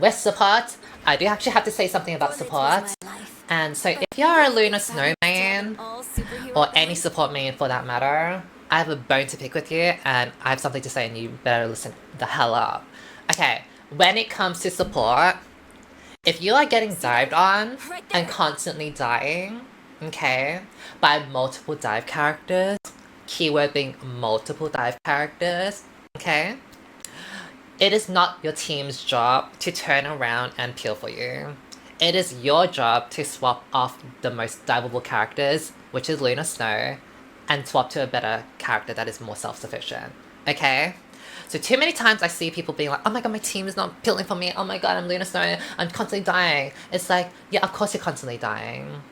with support, I do actually have to say something about support. And so if you're a Luna Snow main, or any support main for that matter, I have a bone to pick with you, and I have something to say, and you better listen the hell up. Okay, when it comes to support, if you are getting dived on and constantly dying, okay, by multiple dive characters, keyword being multiple dive characters, okay, it is not your team's job to turn around and peel for you. It is your job to swap off the most diveable characters, which is Luna Snow, and swap to a better character that is more self-sufficient, okay? So too many times I see people being like, oh my god, my team is not peeling for me, oh my god, I'm Luna Snow, I'm constantly dying. It's like, yeah, of course you're constantly dying.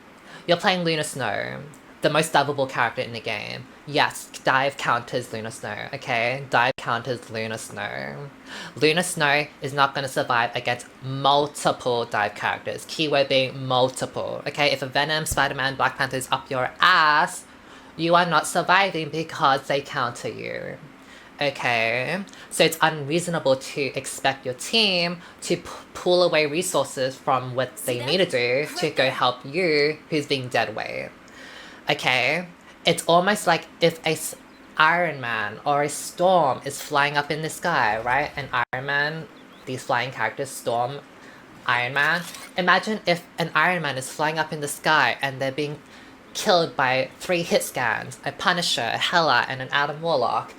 You're playing Luna Snow, the most diveable character in the game. Yes, dive counters Luna Snow, okay? Dive counters Luna Snow. Luna Snow is not going to survive against multiple dive characters. Keyword being multiple, okay? If a Venom, Spider-Man, Black Panther is up your ass, you are not surviving because they counter you. Okay, so it's unreasonable to expect your team to pull away resources from what they need to do to go help you who's being dead weight. Okay, it's almost like if a Iron Man or a Storm is flying up in the sky, right? And Iron Man, these flying characters, Storm, Iron Man. Imagine if an Iron Man is flying up in the sky and they're being killed by 3 hit scans, a Punisher, a Hela, and an Adam Warlock.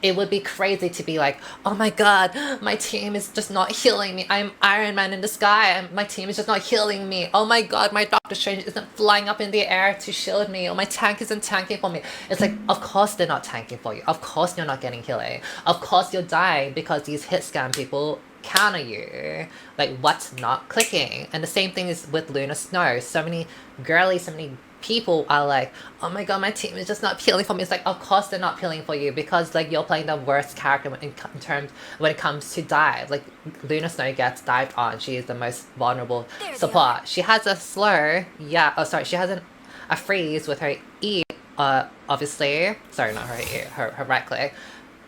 It would be crazy to be like, oh my god, my team is just not healing me. I'm Iron Man in the sky and my team is just not healing me. Oh my god, my Doctor Strange isn't flying up in the air to shield me. Or my tank isn't tanking for me. It's like, of course they're not tanking for you. Of course you're not getting healing. Of course you're dying because these hit scan people counter you. Like, what's not clicking? And the same thing is with Luna Snow. So many girlies, so many people are like, oh my god, my team is just not peeling for me. It's like, of course they're not peeling for you because like you're playing the worst character when it comes to dive. Like, Luna Snow gets dived on. She is the most vulnerable support. She has a slur, yeah. Oh, sorry, she has a freeze with her E. Obviously, sorry, not her E. Her right click.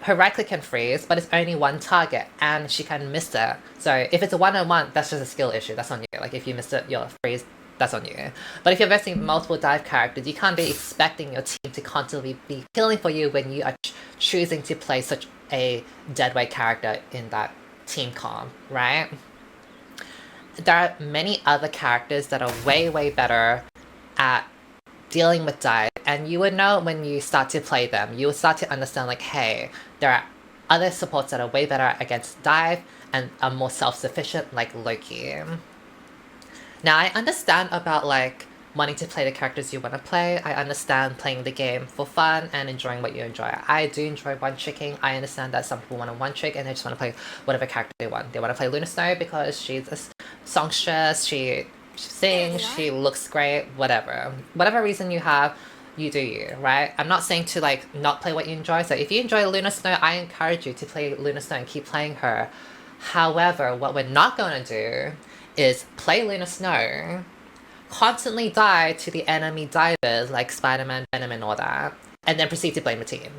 Her right click can freeze, but it's only one target, and she can miss it. So if it's a 1-on-1, that's just a skill issue. That's on you. Like, if you miss it, your freeze, that's on you. But if you're versing multiple dive characters, you can't be expecting your team to constantly be killing for you when you are choosing to play such a deadweight character in that team comp, right? There are many other characters that are way, way better at dealing with dive, and you would know when you start to play them. You would start to understand like, hey, there are other supports that are way better against dive and are more self-sufficient, like Loki. Now, I understand about like wanting to play the characters you want to play. I understand playing the game for fun and enjoying what you enjoy. I do enjoy one-tricking. I understand that some people want to one-trick and they just want to play whatever character they want. They want to play Luna Snow because she's a songstress, she sings, she looks great, whatever. Whatever reason you have, you do you, right? I'm not saying to like not play what you enjoy. So if you enjoy Luna Snow, I encourage you to play Luna Snow and keep playing her. However, what we're not going to do is play Luna Snow, constantly die to the enemy divers like Spider-Man, Venom, and all that, and then proceed to blame the team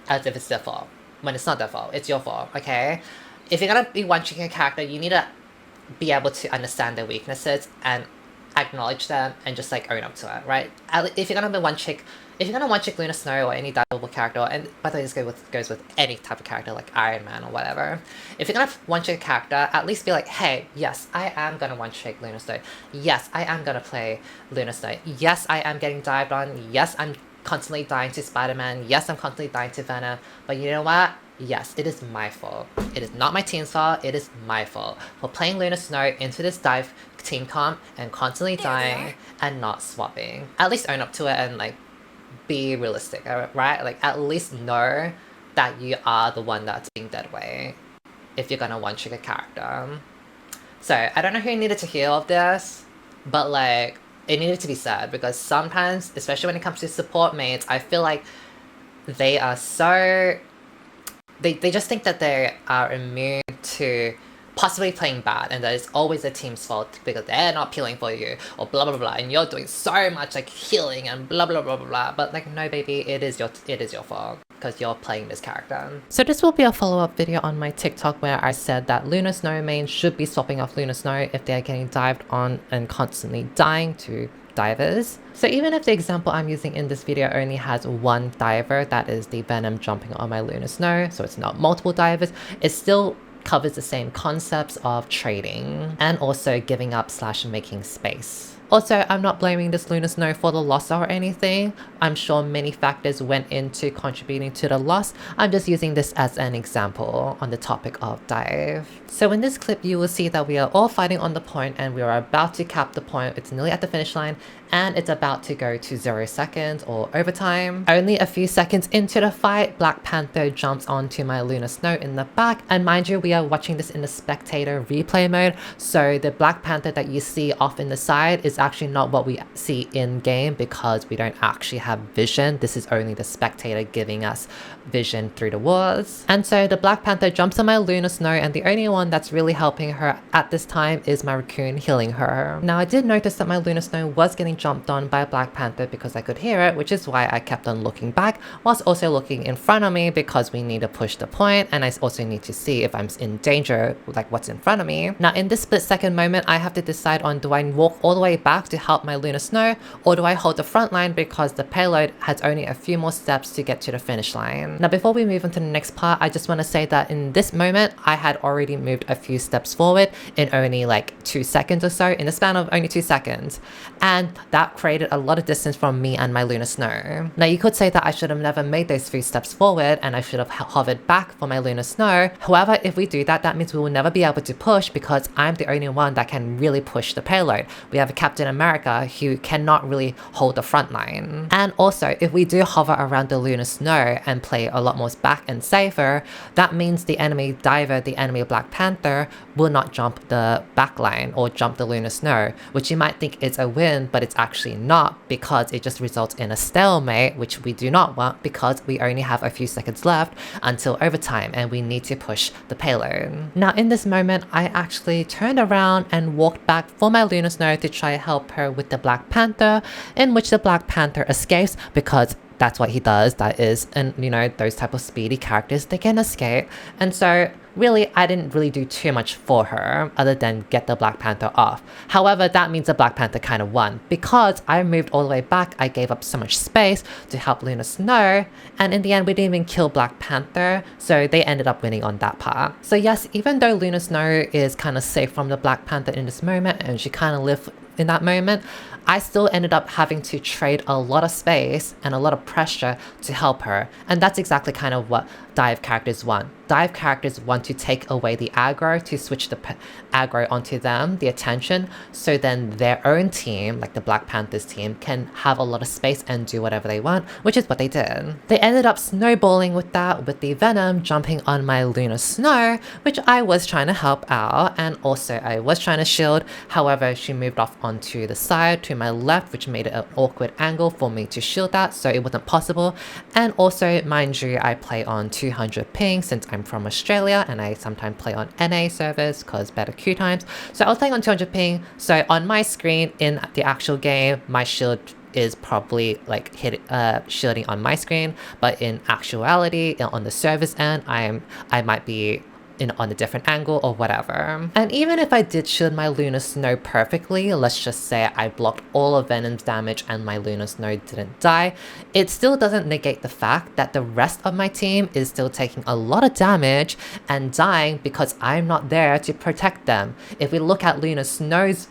as if it's their fault. When it's not their fault, it's your fault, okay? If you're gonna be one-tricking a character, you need to be able to understand their weaknesses and acknowledge them and just like own up to it, right? If you're gonna be one-trick Luna Snow or any diveable character, and by the way, this goes with any type of character like Iron Man or whatever. If you're gonna one-trick a character, at least be like, hey, yes, I am gonna one-trick Luna Snow. Yes, I am gonna play Luna Snow. Yes, I am getting dived on. Yes, I'm constantly dying to Spider-Man. Yes, I'm constantly dying to Venom. But you know what? Yes, it is my fault. It is not my team's fault. It is my fault for playing Luna Snow into this dive team comp and constantly dying and not swapping. At least own up to it and like be realistic, right? Like, at least know that you are the one that's being dead weight if you're gonna one-trick a character. So I don't know who needed to hear all of this, but like, it needed to be said because sometimes, especially when it comes to support mates, I feel like they are so... They just think that they are immune to possibly playing bad and that it's always the team's fault because they're not healing for you or blah blah blah and you're doing so much like healing and blah blah blah blah blah, but like no baby, it is your fault because you're playing this character. So this will be a follow-up video on my TikTok where I said that Lunar Snow main should be swapping off Lunar Snow if they're getting dived on and constantly dying to divers. So even if the example I'm using in this video only has one diver, that is the Venom jumping on my Lunar Snow, so it's not multiple divers, it still covers the same concepts of trading and also giving up / making space. Also, I'm not blaming this Lunar Snow for the loss or anything. I'm sure many factors went into contributing to the loss. I'm just using this as an example on the topic of dive. So in this clip, you will see that we are all fighting on the point and we are about to cap the point. It's nearly at the finish line and it's about to go to 0 seconds or overtime. Only a few seconds into the fight, Black Panther jumps onto my Lunar Snow in the back. And mind you, we are watching this in the spectator replay mode. So the Black Panther that you see off in the side is actually not what we see in game because we don't actually have vision. This is only the spectator giving us vision through the walls. And so the Black Panther jumps on my Lunar Snow and the only one that's really helping her at this time is my raccoon healing her. Now I did notice that my Lunar Snow was getting jumped on by Black Panther because I could hear it, which is why I kept on looking back whilst also looking in front of me because we need to push the point and I also need to see if I'm in danger, like what's in front of me. Now in this split second moment, I have to decide on do I walk all the way back to help my Lunar Snow or do I hold the front line because the payload has only a few more steps to get to the finish line. Now before we move on to the next part, I just want to say that in this moment, I had already moved a few steps forward in only like 2 seconds or so, in the span of only 2 seconds. And that created a lot of distance from me and my Lunar Snow. Now you could say that I should have never made those few steps forward and I should have hovered back for my Lunar Snow. However, if we do that, that means we will never be able to push because I'm the only one that can really push the payload. We have a Captain America who cannot really hold the front line. And also, if we do hover around the Lunar Snow and play a lot more back and safer, that means the enemy diver, the enemy Black Panther, will not jump the back line or jump the Lunar Snow, which you might think is a win, but it's actually not because it just results in a stalemate, which we do not want because we only have a few seconds left until overtime and we need to push the payload. Now in this moment, I actually turned around and walked back for my Lunar Snow to try to help her with the Black Panther, in which the Black Panther escapes because that's what he does. That is, and you know, those type of speedy characters, they can escape. And so really, I didn't really do too much for her other than get the Black Panther off. However, that means the Black Panther kind of won because I moved all the way back. I gave up so much space to help Lunar Snow. And in the end, we didn't even kill Black Panther. So they ended up winning on that part. So yes, even though Lunar Snow is kind of safe from the Black Panther in this moment and she kind of lived in that moment, I still ended up having to trade a lot of space and a lot of pressure to help her. And that's exactly kind of what dive characters want. Dive characters want to take away the aggro, to switch the aggro onto them, the attention, so then their own team, like the Black Panthers team, can have a lot of space and do whatever they want, which is what they did. They ended up snowballing with that, with the Venom jumping on my Lunar Snow, which I was trying to help out, and also I was trying to shield. However, she moved off onto the side to my left, which made it an awkward angle for me to shield that, so it wasn't possible. And also, mind you, I play on 200 ping since I'm from Australia and I sometimes play on NA servers because better queue times. So I was playing on 200 ping. So on my screen in the actual game, my shield is probably like shielding on my screen, but in actuality, on the server's end, I might be on a different angle or whatever. And even if I did shield my Lunar Snow perfectly, let's just say I blocked all of Venom's damage and my Lunar Snow didn't die, it still doesn't negate the fact that the rest of my team is still taking a lot of damage and dying because I'm not there to protect them. If we look at Lunar Snow's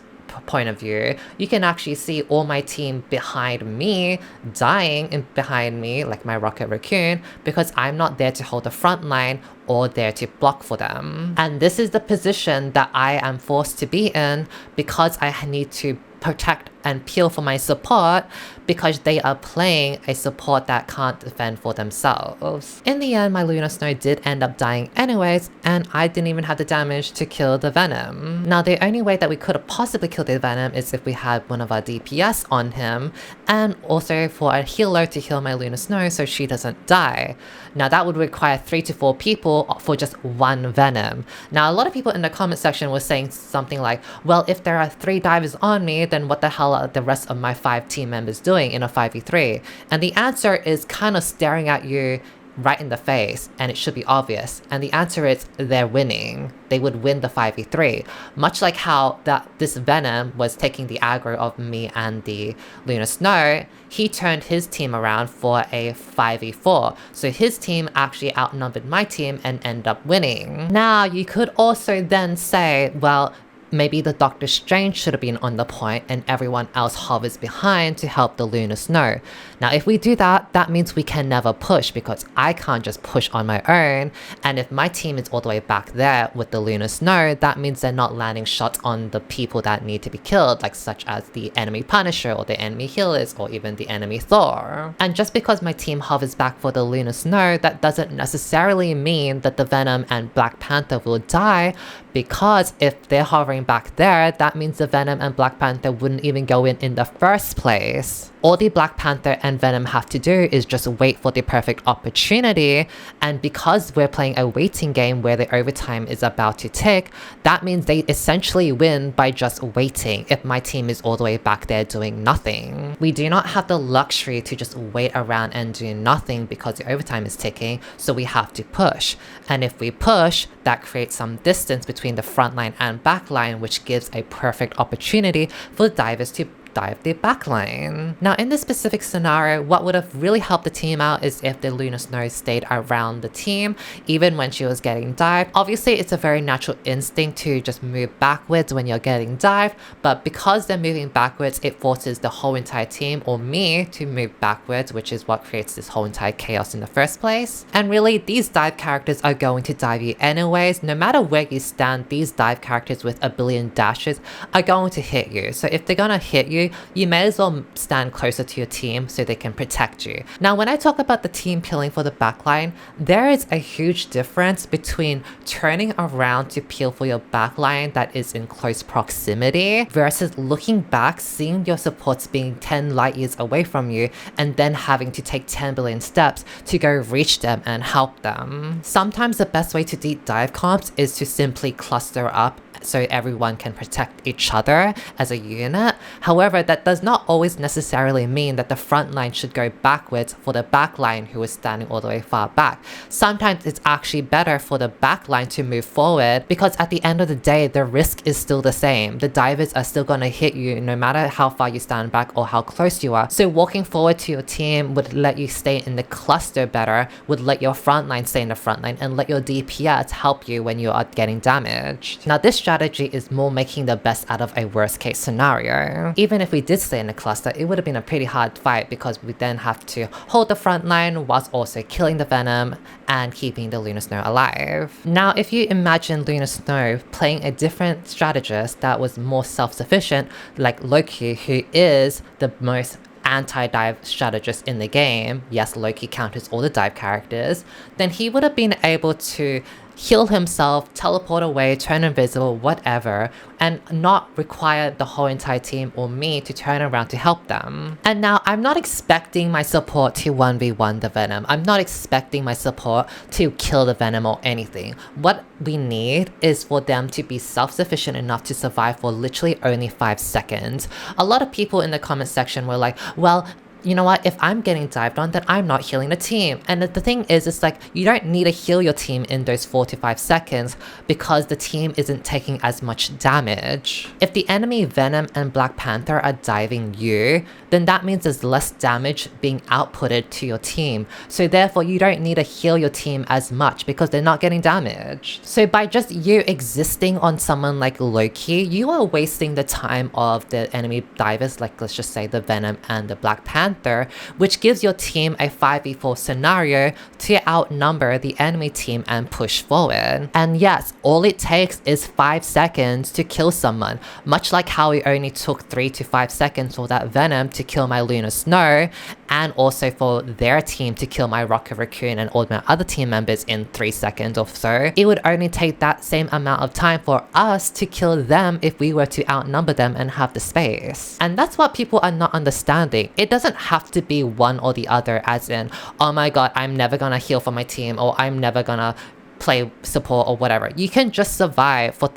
point of view, you can actually see all my team behind me dying and behind me, like my Rocket Raccoon, because I'm not there to hold the front line or there to block for them. And this is the position that I am forced to be in because I need to protect and peel for my support because they are playing a support that can't defend for themselves. In the end, my Lunar Snow did end up dying anyways, and I didn't even have the damage to kill the Venom. Now, the only way that we could have possibly killed the Venom is if we had one of our DPS on him, and also for a healer to heal my Lunar Snow so she doesn't die. Now, that would require 3 to 4 people for just one Venom. Now, a lot of people in the comment section were saying something like, well, if there are 3 divers on me, then what the hell are the rest of my 5 team members doing in a 5v3? And the answer is kind of staring at you right in the face, and it should be obvious. And the answer is they're winning. They would win the 5v3. Much like how this Venom was taking the aggro of me and the Lunar Snow, he turned his team around for a 5v4. So his team actually outnumbered my team and ended up winning. Now, you could also then say, well, maybe the Doctor Strange should have been on the point and everyone else hovers behind to help the Lunar Snow. Now, if we do that, that means we can never push because I can't just push on my own. And if my team is all the way back there with the Lunar Snow, that means they're not landing shots on the people that need to be killed, like such as the enemy Punisher or the enemy healers or even the enemy Thor. And just because my team hovers back for the Lunar Snow, that doesn't necessarily mean that the Venom and Black Panther will die, because if they're hovering back there, that means the Venom and Black Panther wouldn't even go in the first place. All the Black Panther and Venom have to do is just wait for the perfect opportunity, and because we're playing a waiting game where the overtime is about to tick, that means they essentially win by just waiting if my team is all the way back there doing nothing. We do not have the luxury to just wait around and do nothing because the overtime is ticking, so we have to push. And if we push, that creates some distance between the front line and back line, which gives a perfect opportunity for the divers to dive the backline. Now, in this specific scenario, what would have really helped the team out is if the Lunar Snow stayed around the team, even when she was getting dived. Obviously, it's a very natural instinct to just move backwards when you're getting dived, but because they're moving backwards, it forces the whole entire team, or me, to move backwards, which is what creates this whole entire chaos in the first place. And really, these dive characters are going to dive you anyways. No matter where you stand, these dive characters with a billion dashes are going to hit you. So if they're gonna hit you, you may as well stand closer to your team so they can protect you. Now, when I talk about the team peeling for the backline, there is a huge difference between turning around to peel for your backline that is in close proximity versus looking back, seeing your supports being 10 light years away from you, and then having to take 10 billion steps to go reach them and help them. Sometimes the best way to deep dive comps is to simply cluster up so everyone can protect each other as a unit. However, that does not always necessarily mean that the front line should go backwards for the back line who is standing all the way far back. Sometimes it's actually better for the back line to move forward, because at the end of the day, the risk is still the same. The divers are still going to hit you no matter how far you stand back or how close you are. So walking forward to your team would let you stay in the cluster better, would let your front line stay in the front line, and let your DPS help you when you are getting damaged. Now, this strategy is more making the best out of a worst case scenario. Even if we did stay in a cluster, it would have been a pretty hard fight because we then have to hold the front line whilst also killing the Venom and keeping the Lunar Snow alive. Now, if you imagine Lunar Snow playing a different strategist that was more self-sufficient, like Loki, who is the most anti-dive strategist in the game, yes, Loki counters all the dive characters, then he would have been able to heal himself, teleport away, turn invisible, whatever, and not require the whole entire team or me to turn around to help them. And now, I'm not expecting my support to 1v1 the Venom. I'm not expecting my support to kill the Venom or anything. What we need is for them to be self-sufficient enough to survive for literally only 5 seconds. A lot of people in the comment section were like, well, you know what, if I'm getting dived on, then I'm not healing the team. And the thing is, it's like, you don't need to heal your team in those 4 to 5 seconds because the team isn't taking as much damage. If the enemy Venom and Black Panther are diving you, then that means there's less damage being outputted to your team. So therefore, you don't need to heal your team as much because they're not getting damaged. So by just you existing on someone like Loki, you are wasting the time of the enemy divers, like let's just say the Venom and the Black Panther, Panther, which gives your team a 5v4 scenario to outnumber the enemy team and push forward. And yes, all it takes is 5 seconds to kill someone, much like how it only took 3 to 5 seconds for that Venom to kill my Lunar Snow, and also for their team to kill my Rocket Raccoon and all my other team members in 3 seconds or so. It would only take that same amount of time for us to kill them if we were to outnumber them and have the space. And that's what people are not understanding. It doesn't have to be one or the other, as in, oh my god, I'm never gonna heal for my team, or I'm never gonna play support or whatever. You can just survive for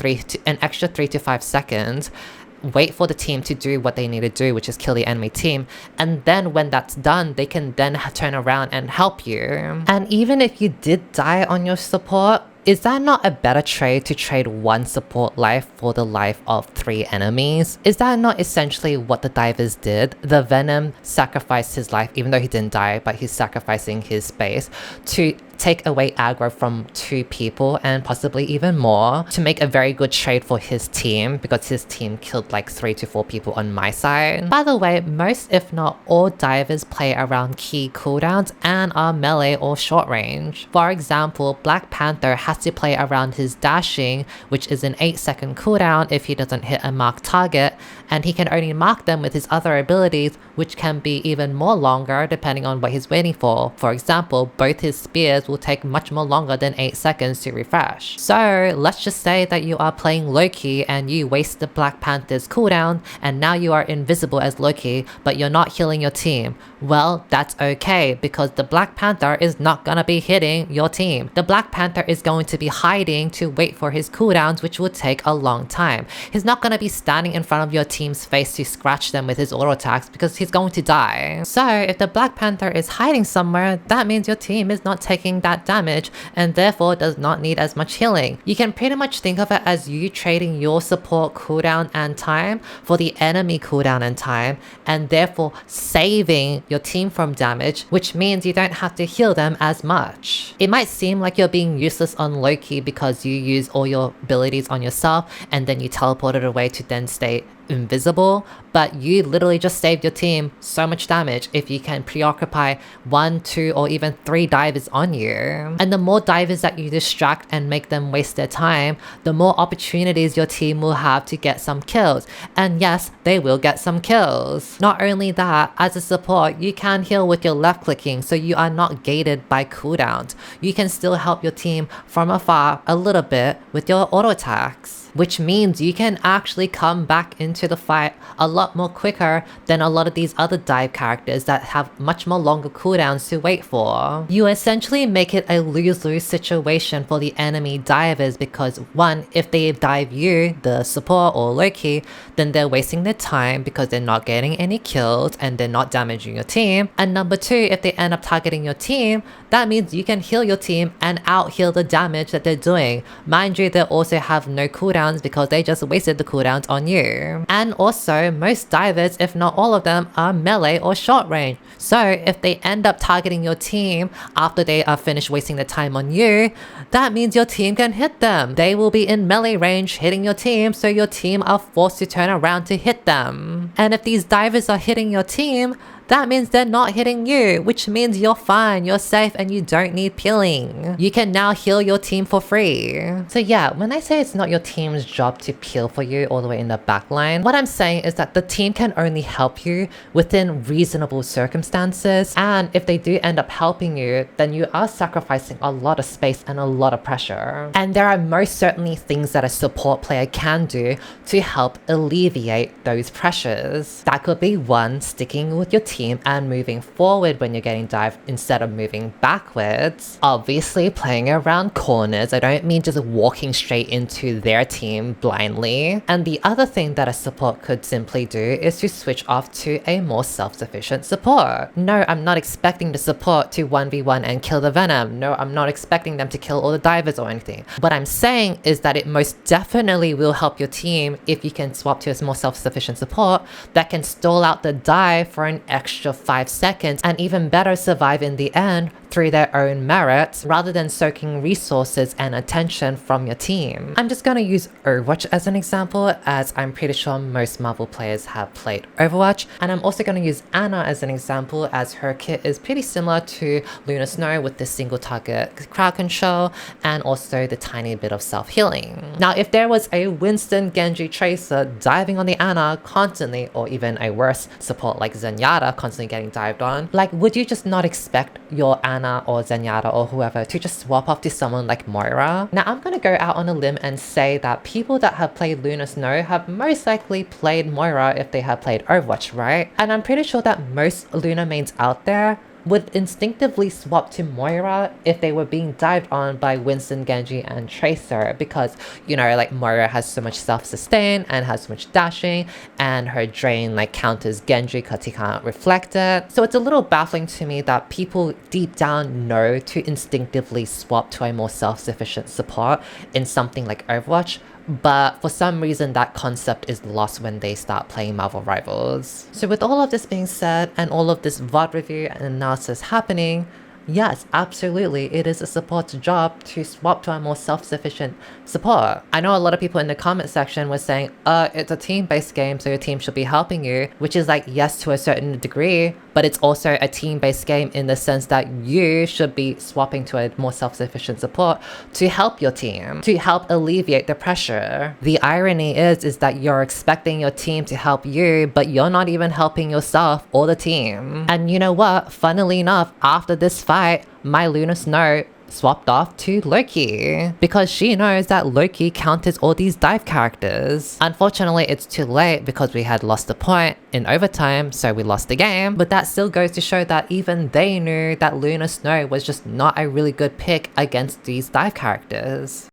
an extra 3 to 5 seconds, wait for the team to do what they need to do, which is kill the enemy team, and then when that's done, they can then turn around and help you. And even if you did die on your support, is that not a better trade to trade one support life for the life of 3 enemies? Is that not essentially what the divers did? The Venom sacrificed his life, even though he didn't die, but he's sacrificing his space to take away aggro from 2 people and possibly even more, to make a very good trade for his team, because his team killed like 3 to 4 people on my side. By the way, most if not all divers play around key cooldowns and are melee or short range. For example, Black Panther has to play around his dashing, which is an 8-second cooldown if he doesn't hit a marked target, and he can only mark them with his other abilities, which can be even more longer depending on what he's waiting for. For example, both his spears will take much more longer than 8 seconds to refresh. So let's just say that you are playing Loki and you waste the Black Panther's cooldown, and now you are invisible as Loki, but you're not healing your team. Well, that's okay, because the Black Panther is not gonna be hitting your team. The Black Panther is going to be hiding to wait for his cooldowns, which will take a long time. He's not gonna be standing in front of your team's face to scratch them with his auto attacks, because he's going to die. So if the Black Panther is hiding somewhere, that means your team is not taking that damage and therefore does not need as much healing. You can pretty much think of it as you trading your support cooldown and time for the enemy cooldown and time, and therefore saving your team from damage, which means you don't have to heal them as much. It might seem like you're being useless on Loki because you use all your abilities on yourself and then you teleported away to then stay invisible, but you literally just saved your team so much damage if you can preoccupy 1, 2, or even 3 divers on you. And the more divers that you distract and make them waste their time, the more opportunities your team will have to get some kills. And yes, they will get some kills. Not only that, as a support, you can heal with your left clicking, so you are not gated by cooldowns. You can still help your team from afar a little bit with your auto attacks, which means you can actually come back into the fight a lot more quicker than a lot of these other dive characters that have much more longer cooldowns to wait for. You essentially make it a lose-lose situation for the enemy divers, because 1, if they dive you, the support or Loki, then they're wasting their time because they're not getting any kills and they're not damaging your team. And number 2, if they end up targeting your team, that means you can heal your team and out-heal the damage that they're doing. Mind you, they also have no cooldowns because they just wasted the cooldowns on you. And also, most divers, if not all of them, are melee or short range. So if they end up targeting your team after they are finished wasting their time on you, that means your team can hit them. They will be in melee range hitting your team, so your team are forced to turn around to hit them. And if these divers are hitting your team, that means they're not hitting you, which means you're fine, you're safe, and you don't need peeling. You can now heal your team for free. So yeah, when I say it's not your team's job to peel for you all the way in the back line, what I'm saying is that the team can only help you within reasonable circumstances, and if they do end up helping you, then you are sacrificing a lot of space and a lot of pressure. And there are most certainly things that a support player can do to help alleviate those pressures. That could be 1, sticking with your team and moving forward when you're getting dived instead of moving backwards. Obviously, playing around corners. I don't mean just walking straight into their team blindly. And the other thing that a support could simply do is to switch off to a more self-sufficient support. No, I'm not expecting the support to 1v1 and kill the Venom. No, I'm not expecting them to kill all the divers or anything. What I'm saying is that it most definitely will help your team if you can swap to a more self-sufficient support that can stall out the dive for an extra 5 seconds, and even better, survive in the end through their own merits rather than soaking resources and attention from your team. I'm just gonna use Overwatch as an example, as I'm pretty sure most Marvel players have played Overwatch, and I'm also gonna use Ana as an example, as her kit is pretty similar to Luna Snow with the single target crowd control and also the tiny bit of self-healing. Now, if there was a Winston, Genji, Tracer diving on the Ana constantly, or even a worse support like Zenyatta constantly getting dived on, like, would you just not expect your Ana or Zenyatta or whoever to just swap off to someone like Moira? Now, I'm gonna go out on a limb and say that people that have played Luna Snow have most likely played Moira if they have played Overwatch, right? And I'm pretty sure that most Luna mains out there would instinctively swap to Moira if they were being dived on by Winston, Genji, and Tracer, because, you know, like, Moira has so much self-sustain and has so much dashing, and her drain like counters Genji because he can't reflect it. So it's a little baffling to me that people deep down know to instinctively swap to a more self-sufficient support in something like Overwatch, but for some reason that concept is lost when they start playing Marvel Rivals. So with all of this being said, and all of this VOD review and analysis happening, yes, absolutely, it is a support's job to swap to a more self-sufficient support. I know a lot of people in the comment section were saying, it's a team-based game, so your team should be helping you, which is like, yes, to a certain degree, but it's also a team-based game in the sense that you should be swapping to a more self-sufficient support to help your team, to help alleviate the pressure. The irony is that you're expecting your team to help you, but you're not even helping yourself or the team. And you know what? Funnily enough, after this fight, my Luna Snow swapped off to Loki because she knows that Loki counters all these dive characters. Unfortunately, it's too late because we had lost the point in overtime, so we lost the game, but that still goes to show that even they knew that Luna Snow was just not a really good pick against these dive characters.